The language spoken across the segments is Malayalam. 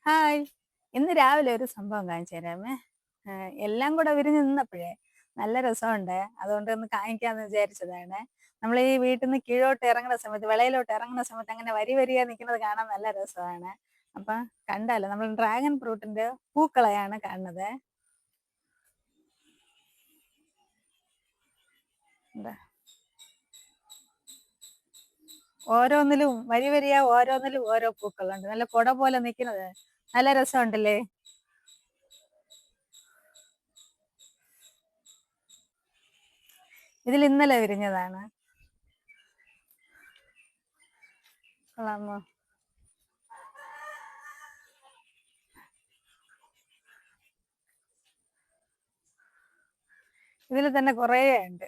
ഹായ്. ഇന്ന് രാവിലെ ഒരു സംഭവം കാണിച്ചു തരാമേ. എല്ലാം കൂടെ വിരിഞ്ഞ് നിന്നപ്പോഴേ നല്ല രസമുണ്ട്. അതുകൊണ്ട് ഒന്ന് കാണിക്കാന്ന് വിചാരിച്ചതാണ്. നമ്മൾ ഈ വീട്ടിൽ നിന്ന് കീഴോട്ട് ഇറങ്ങുന്ന സമയത്ത്, വെളയിലോട്ട് ഇറങ്ങുന്ന സമയത്ത് അങ്ങനെ വരി വരിയാ നിൽക്കുന്നത് കാണാൻ നല്ല രസമാണ്. അപ്പം കണ്ടാലോ, നമ്മൾ ഡ്രാഗൺ ഫ്രൂട്ടിന്റെ പൂക്കളെയാണ് കാണുന്നത്. എന്താ ഓരോന്നിലും വരി വരിയാ, ഓരോന്നിലും ഓരോ പൂക്കളുണ്ട്. നല്ല കുട പോലെ നിൽക്കുന്നത് നല്ല രസമുണ്ടല്ലേ? ഇതിൽ ഇന്നലെ വിരിഞ്ഞതാണ്. കൊള്ളാമോ? ഇതിൽ തന്നെ കുറേ ഉണ്ട്.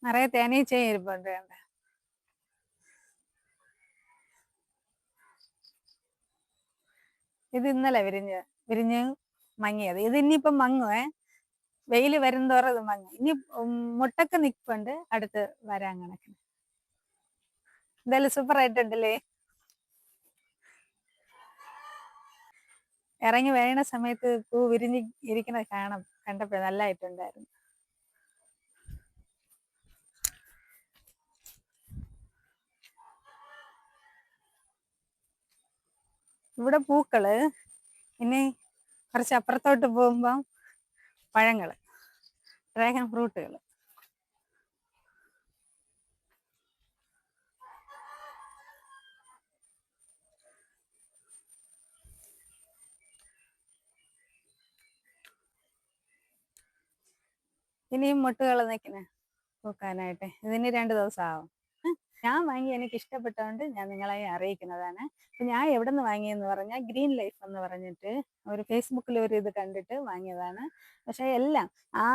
നിറയെ തേനീച്ചയും ഇരിപ്പുണ്ട്. ഇത് ഇന്നലെ വിരിഞ്ഞ് മങ്ങിയത്. ഇത് ഇനിയിപ്പം മങ്ങുവേ. വെയില് വരുംതോറും ഇത് മങ്ങും. ഇനി മുട്ടൊക്കെ നിൽപ്പുണ്ട് അടുത്ത് വരാൻ കണക്കിന്. എന്തായാലും സൂപ്പർ ആയിട്ടുണ്ടല്ലേ? ഇറങ്ങി വീണ സമയത്ത് പൂ വിരിഞ്ഞ് ഇരിക്കുന്നത് കണ്ടപ്പോ നല്ലതായിട്ടുണ്ടായിരുന്നു. ഇവിടെ പൂക്കള്. ഇനി കുറച്ച് അപ്പുറത്തോട്ട് പോകുമ്പം പഴങ്ങള്, ഡ്രാഗൺ ഫ്രൂട്ടുകൾ. ഇനിയും മുട്ടുകൾ നിൽക്കണേ പൂക്കാനായിട്ട്. ഇതിന് 2 ദിവസം ആവും. ഞാൻ വാങ്ങി എനിക്ക് ഇഷ്ടപ്പെട്ടതുകൊണ്ട് ഞാൻ നിങ്ങളെ അറിയിക്കുന്നതാണ്. അപ്പൊ ഞാൻ എവിടെ നിന്ന് വാങ്ങിയെന്ന് പറഞ്ഞാൽ ഗ്രീൻ ലൈഫ് എന്ന് പറഞ്ഞിട്ട് ഒരു ഫേസ്ബുക്കിൽ ഒരു ഇത് കണ്ടിട്ട് വാങ്ങിയതാണ്. പക്ഷെ എല്ലാം ആ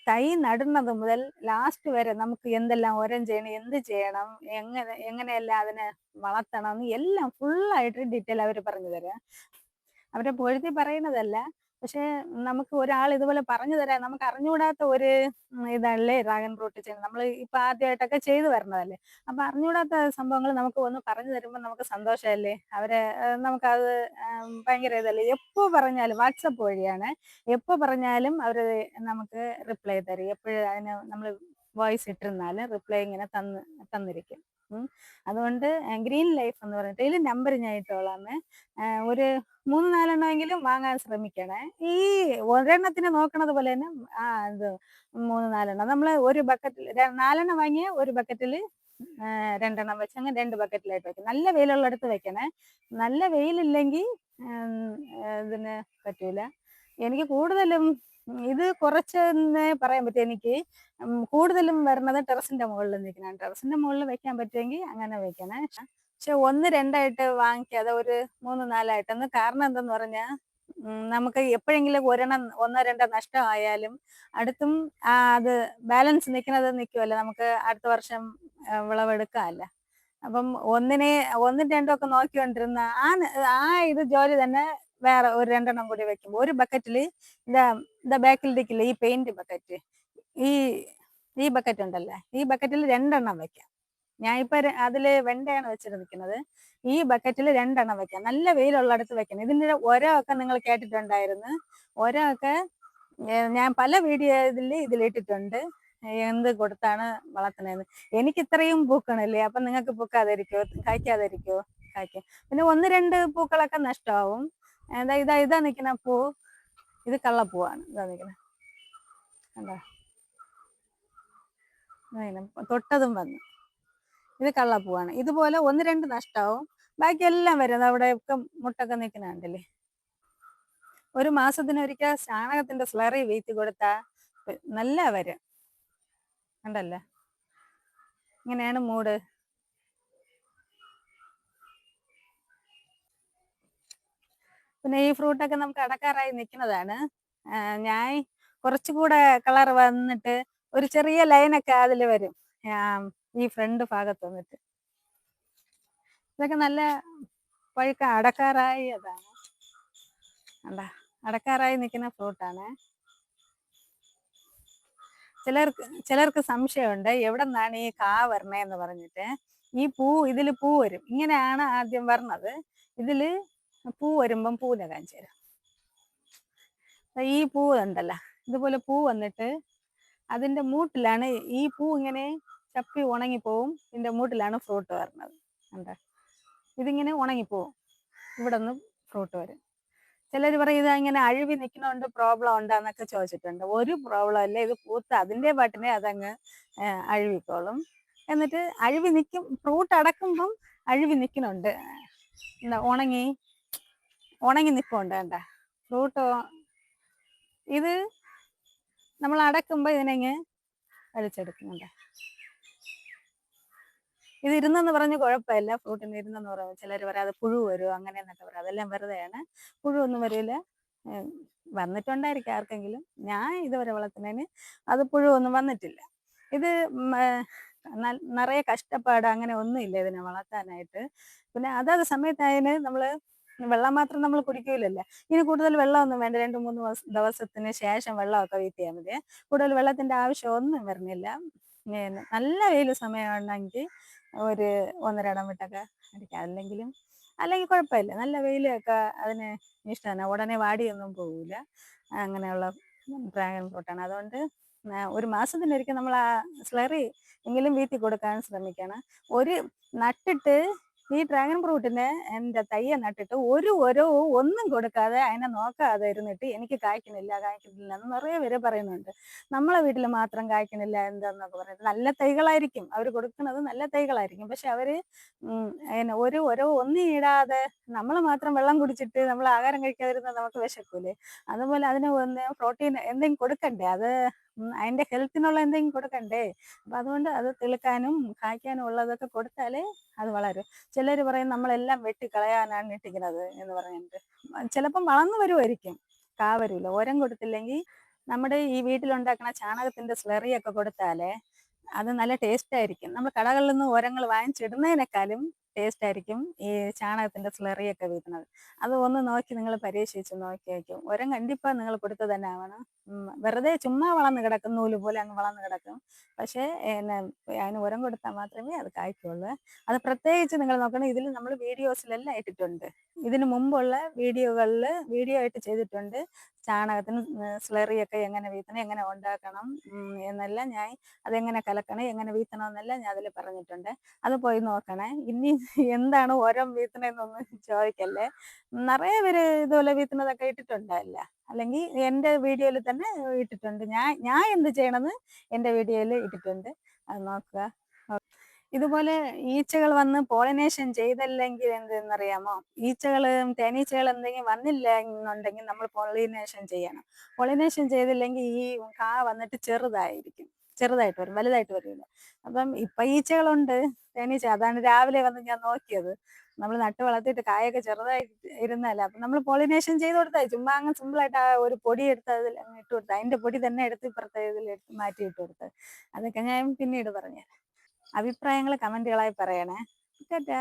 തൈ നടുന്നത് മുതൽ ലാസ്റ്റ് വരെ നമുക്ക് എന്തെല്ലാം ഓരം ചെയ്യണം, എന്ത് ചെയ്യണം, എങ്ങനെയെല്ലാം അതിനെ വളർത്തണം എന്ന് എല്ലാം ഫുള്ളായിട്ട് ഡീറ്റെയിൽ അവർ പറഞ്ഞു തരാം. അവരെ പൊഴുത്തി പറയുന്നതല്ല. പക്ഷെ നമുക്ക് ഒരാൾ ഇതുപോലെ പറഞ്ഞു തരാൻ നമുക്ക് അറിഞ്ഞുകൂടാത്ത ഒരു ഇതല്ലേ ഡ്രാഗൺ ഫ്രൂട്ട് ചെയ്യുന്നത്. നമ്മൾ ഇപ്പൊ ആദ്യമായിട്ടൊക്കെ ചെയ്തു വരണതല്ലേ. അപ്പൊ അറിഞ്ഞുകൂടാത്ത സംഭവങ്ങൾ നമുക്ക് ഒന്ന് പറഞ്ഞു തരുമ്പോൾ നമുക്ക് സന്തോഷമല്ലേ. അവരെ നമുക്കത് ഭയങ്കര ഇതല്ലേ. എപ്പോ പറഞ്ഞാലും വാട്സപ്പ് വഴിയാണ്. എപ്പോ പറഞ്ഞാലും അവര് നമുക്ക് റിപ്ലൈ തരും. എപ്പോഴും അതിന് നമ്മൾ വോയിസ് ഇട്ടിരുന്നാലും റിപ്ലൈ ഇങ്ങനെ തന്നിരിക്കും. അതുകൊണ്ട് ഗ്രീൻ ലൈഫ് എന്ന് പറഞ്ഞിട്ട് ഇതിൽ നമ്പർ ഞാൻ ഇട്ടോളാമേ. ഒരു 3-4 എണ്ണമെങ്കിലും വാങ്ങാൻ ശ്രമിക്കണേ. ഈ ഒരെണ്ണത്തിന് നോക്കണത് പോലെ തന്നെ ഇത് 3-4 എണ്ണം നമ്മൾ ഒരു ബക്കറ്റിൽ 4 എണ്ണം വാങ്ങിയ ഒരു ബക്കറ്റിൽ 2 എണ്ണം വെച്ച് അങ്ങനെ 2 ബക്കറ്റിലായിട്ട് വെക്കും. നല്ല വെയിലുള്ളിടത്ത് വെക്കണേ. നല്ല വെയിലില്ലെങ്കിൽ ഇതിന് പറ്റൂല. എനിക്ക് കൂടുതലും ഇത് കുറച്ചെന്നേ പറയാൻ പറ്റും. എനിക്ക് കൂടുതലും വരുന്നത് ടെറസിന്റെ മുകളിൽ നിൽക്കണം. ടെറസിന്റെ മുകളിൽ വെക്കാൻ പറ്റുമെങ്കിൽ അങ്ങനെ വെക്കണേ. പക്ഷെ 1-2 ആയിട്ട് വാങ്ങിക്കാതെ ഒരു 3-4 ആയിട്ടൊന്ന്. കാരണം എന്തെന്ന് പറഞ്ഞാൽ നമുക്ക് എപ്പോഴെങ്കിലും ഒരെണ്ണം 1-2 നഷ്ടമായാലും അടുത്തും അത് ബാലൻസ് നിൽക്കുമല്ലോ. നമുക്ക് അടുത്ത വർഷം വിളവെടുക്കാമല്ല. അപ്പം 1-2 ഒക്കെ നോക്കിക്കൊണ്ടിരുന്ന ആ ഇത് ജോലി തന്നെ വേറെ ഒരു 2 എണ്ണം കൂടി വെക്കുമ്പോൾ ഒരു ബക്കറ്റിൽ ഇതാ ഇതാ ബാക്കിൽ ഇരിക്കില്ല ഈ പെയിന്റ് ബക്കറ്റ്. ഈ ഈ ബക്കറ്റ് ഉണ്ടല്ലേ, ഈ ബക്കറ്റിൽ 2 എണ്ണം വെക്കാം. ഞാൻ ഇപ്പൊ അതില് വെണ്ടയാണ് വെച്ചിരിക്കുന്നത്. ഈ ബക്കറ്റിൽ 2 എണ്ണം വെക്കാം. നല്ല വെയിലുള്ളിടത്ത് വെക്കണം. ഇതിന്റെ ഒക്കെ നിങ്ങൾ കേട്ടിട്ടുണ്ടായിരുന്നു. ഒക്കെ ഞാൻ പല വീഡിയോ ഇതിലിട്ടിട്ടുണ്ട്. എന്ത് കൊടുത്താണ് വളർത്തുന്നതെന്ന്. എനിക്ക് ഇത്രയും പൂക്കണല്ലേ, അപ്പൊ നിങ്ങൾക്ക് പൂക്കാതിരിക്കോ, കായ്ക്കാതിരിക്കോ? കായ്ക്കും. പിന്നെ 1-2 പൂക്കളൊക്കെ നഷ്ടമാവും. ഇതാ നിൽക്കുന്ന പൂ. ഇത് കള്ളപ്പൂവാണ്. ഇതാ നിൽക്കുന്നത് കണ്ടോ. തൊട്ടതും വന്നു. ഇത് കള്ളപ്പൂവാണ്. ഇതുപോലെ 1-2 നഷ്ടമാവും. ബാക്കി എല്ലാം വരും. അവിടെ ഒക്കെ മുട്ടൊക്കെ നിൽക്കുന്ന കണ്ടില്ലേ. ഒരു മാസത്തിനൊരിക്കൽ ചാണകത്തിന്റെ സ്ലറി വീഴ്ത്തി കൊടുത്താ നല്ല വരും. കണ്ടല്ലേ, ഇങ്ങനെയാണ് മൂട്. പിന്നെ ഈ ഫ്രൂട്ടൊക്കെ നമുക്ക് അടക്കാറായി നിൽക്കുന്നതാണ്. ഞാൻ കുറച്ചുകൂടെ കളർ വന്നിട്ട് ഒരു ചെറിയ ലൈനൊക്കെ അതിൽ വരും ഈ ഫ്രണ്ട് ഭാഗത്ത് വന്നിട്ട്. ഇതൊക്കെ നല്ല പഴുക്ക അടക്കാറായി. അതാണ് അല്ല, അടക്കാറായി നിൽക്കുന്ന ഫ്രൂട്ടാണ്. ചിലർക്ക് സംശയമുണ്ട് എവിടെ നിന്നാണ് ഈ കാ വരണേന്ന് പറഞ്ഞിട്ട്. ഈ ഇതില് പൂ വരും, ഇങ്ങനെയാണ് ആദ്യം വരണത്. ഇതില് പൂ വരുമ്പം പൂവില കാണിച്ചു തരാം. ഈ പൂ ഉണ്ടല്ലോ, ഇതുപോലെ പൂ വന്നിട്ട് അതിന്റെ മൂട്ടിലാണ് ഈ പൂ ഇങ്ങനെ ചപ്പി ഉണങ്ങിപ്പോവും. ഇതിന്റെ മൂട്ടിലാണ് ഫ്രൂട്ട് വരുന്നത്. എന്താ ഇതിങ്ങനെ ഉണങ്ങിപ്പോവും, ഇവിടെ നിന്ന് ഫ്രൂട്ട് വരും. ചിലർ പറയും ഇത് ഇങ്ങനെ അഴുവി നിൽക്കണോണ്ട് പ്രോബ്ലം ഉണ്ടാന്നൊക്കെ ചോദിച്ചിട്ടുണ്ട്. ഒരു പ്രോബ്ലം അല്ല, ഇത് പൂത്ത് അതിന്റെ പാട്ടിനെ അതങ്ങ് അഴുവിക്കോളും. എന്നിട്ട് അഴുവി നിൽക്കും, ഫ്രൂട്ട് അടക്കുമ്പം അഴുവി നിൽക്കണുണ്ട്. എന്താ ഉണങ്ങി നിൽപ്പുണ്ട്. വേണ്ട ഫ്രൂട്ട് ഇത് നമ്മൾ അടക്കുമ്പോ ഇതിനെങ്ങ് വലിച്ചെടുക്കുന്നുണ്ട്. ഇത് ഇരുന്നെന്ന് പറഞ്ഞ് കുഴപ്പമില്ല, ഫ്രൂട്ടിന് ഇരുന്നെന്ന് പറയുമ്പോൾ ചിലർ പറയാം അത് പുഴു വരും അങ്ങനെയെന്നൊക്കെ പറയാം. അതെല്ലാം വെറുതെയാണ്, പുഴു ഒന്നും വരില്ല. വന്നിട്ടുണ്ടായിരിക്കും ആർക്കെങ്കിലും. ഞാൻ ഇതുവരെ വളർത്തുന്നതിന് അത് പുഴുവൊന്നും വന്നിട്ടില്ല. ഇത് നിറയെ കഷ്ടപ്പാട് അങ്ങനെ ഒന്നുമില്ല ഇതിനെ വളർത്താനായിട്ട്. പിന്നെ അതത് സമയത്തായതിന് നമ്മൾ വെള്ളം മാത്രം നമ്മൾ കുടിക്കൂലല്ലോ. ഇനി കൂടുതൽ വെള്ളമൊന്നും വേണ്ട, 2-3 ദിവസത്തിന് ശേഷം വെള്ളമൊക്കെ വീട്ടിയാൽ മതി. കൂടുതൽ വെള്ളത്തിന്റെ ആവശ്യം ഒന്നും വരുന്നില്ല. നല്ല വെയിൽ സമയമാണെങ്കിൽ ഒരു 1-1.5 ഇടം വിട്ടൊക്കെ അടിക്കാം. അല്ലെങ്കിൽ കുഴപ്പമില്ല. നല്ല വെയിലൊക്കെ അതിന് ഇഷ്ടമാണ്, ഉടനെ വാടിയൊന്നും പോകില്ല. അങ്ങനെയുള്ള ഡ്രാഗൺ ഫ്രൂട്ടാണ്. അതുകൊണ്ട് ഒരു മാസത്തിനൊരിക്കൽ നമ്മൾ ആ സ്ലറി എങ്കിലും വീട്ടിൽ കൊടുക്കാൻ ശ്രമിക്കണം. ഒരു നട്ടിട്ട് ഈ ഡ്രാഗൺ ഫ്രൂട്ടിന് എൻ്റെ തയ്യ നട്ടിട്ട് ഒരു ഒന്നും കൊടുക്കാതെ അതിനെ നോക്കാതെ ഇരുന്നിട്ട് എനിക്ക് കായ്ക്കണില്ല എന്ന് നിറയെ പേര് പറയുന്നുണ്ട്. നമ്മളെ വീട്ടിൽ മാത്രം കായ്ക്കണില്ല എന്താന്നൊക്കെ പറയുന്നത്. നല്ല തൈകളായിരിക്കും അവർ കൊടുക്കുന്നത്, നല്ല തൈകളായിരിക്കും. പക്ഷെ അവര് ഒന്നും ഇടാതെ നമ്മൾ മാത്രം വെള്ളം കുടിച്ചിട്ട് നമ്മൾ ആഹാരം കഴിക്കാതിരുന്നാൽ നമുക്ക് വിശക്കൂലേ. അതുപോലെ അതിന് പ്രോട്ടീൻ എന്തെങ്കിലും കൊടുക്കണ്ടേ, അത് അതിന്റെ ഹെൽത്തിനുള്ള എന്തെങ്കിലും കൊടുക്കണ്ടേ. അപ്പൊ അതുകൊണ്ട് അത് തെളുക്കാനും കായ്ക്കാനും ഉള്ളതൊക്കെ കൊടുത്താലേ അത് വളരും. ചിലർ പറയും നമ്മളെല്ലാം വെട്ടിക്കളയാനാണ് ഇട്ടിക്കുന്നത് എന്ന് പറഞ്ഞിട്ട്. ചിലപ്പം വളർന്നു വരുമായിരിക്കും, കാ വരൂല. ഓരം കൊടുത്തില്ലെങ്കിൽ നമ്മുടെ ഈ വീട്ടിലുണ്ടാക്കുന്ന ചാണകത്തിന്റെ സ്ലറിയൊക്കെ കൊടുത്താലേ അത് നല്ല ടേസ്റ്റ് ആയിരിക്കും. നമ്മൾ കടകളിൽ നിന്ന് ഓരങ്ങൾ വാങ്ങിച്ചിടുന്നതിനേക്കാളും ടേസ്റ്റ് ആയിരിക്കും ഈ ചാണകത്തിന്റെ സ്ലറിയൊക്കെ വീഴുന്നത്. അത് ഒന്ന് നോക്കി നിങ്ങൾ പരീക്ഷിച്ച് നോക്കിയേക്കും. ഓരം കണ്ടിപ്പാ നിങ്ങൾ കൊടുത്തു തന്നെ ആവണം. വെറുതെ ചുമ്മാ വളർന്ന് കിടക്കും, നൂല് പോലെ അങ്ങ് വളർന്ന് കിടക്കും. പക്ഷേ അതിന് ഉരം കൊടുത്താൽ മാത്രമേ അത് കായ്ക്കുള്ളൂ. അത് പ്രത്യേകിച്ച് നിങ്ങൾ നോക്കണം. ഇതിൽ നമ്മൾ വീഡിയോസിലെല്ലാം ഇട്ടിട്ടുണ്ട്. ഇതിന് മുമ്പുള്ള വീഡിയോ ആയിട്ട് ചെയ്തിട്ടുണ്ട്. ചാണകത്തിന് സ്ലറിയൊക്കെ എങ്ങനെ വീത്തണം, എങ്ങനെ ഉണ്ടാക്കണം എന്നെല്ലാം ഞാൻ, അതെങ്ങനെ കലക്കണം, എങ്ങനെ വീത്തണം എന്നെല്ലാം ഞാൻ അതിൽ പറഞ്ഞിട്ടുണ്ട്. അത് പോയി നോക്കണേ. ഇനി എന്താണ് ഓരോ വീത്തണെന്നൊന്നും ചോദിക്കല്ലേ. നിറയെ പേര് ഇതുപോലെ വീത്തുന്നതൊക്കെ ഇട്ടിട്ടുണ്ടല്ല, അല്ലെങ്കിൽ എൻ്റെ വീഡിയോയിൽ തന്നെ ഇട്ടിട്ടുണ്ട്. ഞാൻ എന്ത് ചെയ്യണമെന്ന് എൻ്റെ വീഡിയോയിൽ ഇട്ടിട്ടുണ്ട്, അത് നോക്കുക. ഇതുപോലെ ഈച്ചകൾ വന്ന് പോളിനേഷൻ ചെയ്തില്ലെങ്കിൽ എന്തെന്നറിയാമോ, തേനീച്ചകൾ എന്തെങ്കിലും വന്നില്ല എന്നുണ്ടെങ്കിൽ നമ്മൾ പോളിനേഷൻ ചെയ്യണം. പോളിനേഷൻ ചെയ്തില്ലെങ്കിൽ ഈ കാ വന്നിട്ട് ചെറുതായിട്ട് വരും, വലുതായിട്ട് വരില്ല. അപ്പം ഇപ്പൊ ഈച്ചകളുണ്ട്, തേനീച്ച. അതാണ് രാവിലെ വന്ന് ഞാൻ നോക്കിയത്. നമ്മൾ നട്ട് വളർത്തിയിട്ട് കായൊക്കെ ചെറുതായിട്ട് ഇരുന്നല്ല. അപ്പൊ നമ്മൾ പോളിനേഷൻ ചെയ്ത് കൊടുത്താൽ ചുമ്മാ അങ്ങ് സിമ്പിളായിട്ട് ആ ഒരു പൊടി എടുത്ത് അതിൽ അങ്ങ് ഇട്ട് കൊടുത്താൽ അതിന്റെ പൊടി തന്നെ എടുത്ത് ഇപ്പുറത്തെ ഇതിൽ മാറ്റി ഇട്ട് കൊടുത്ത്. അതൊക്കെ ഞാൻ പിന്നീട് പറഞ്ഞു. അഭിപ്രായങ്ങൾ കമന്റുകളായി പറയണേ. ടാറ്റാ.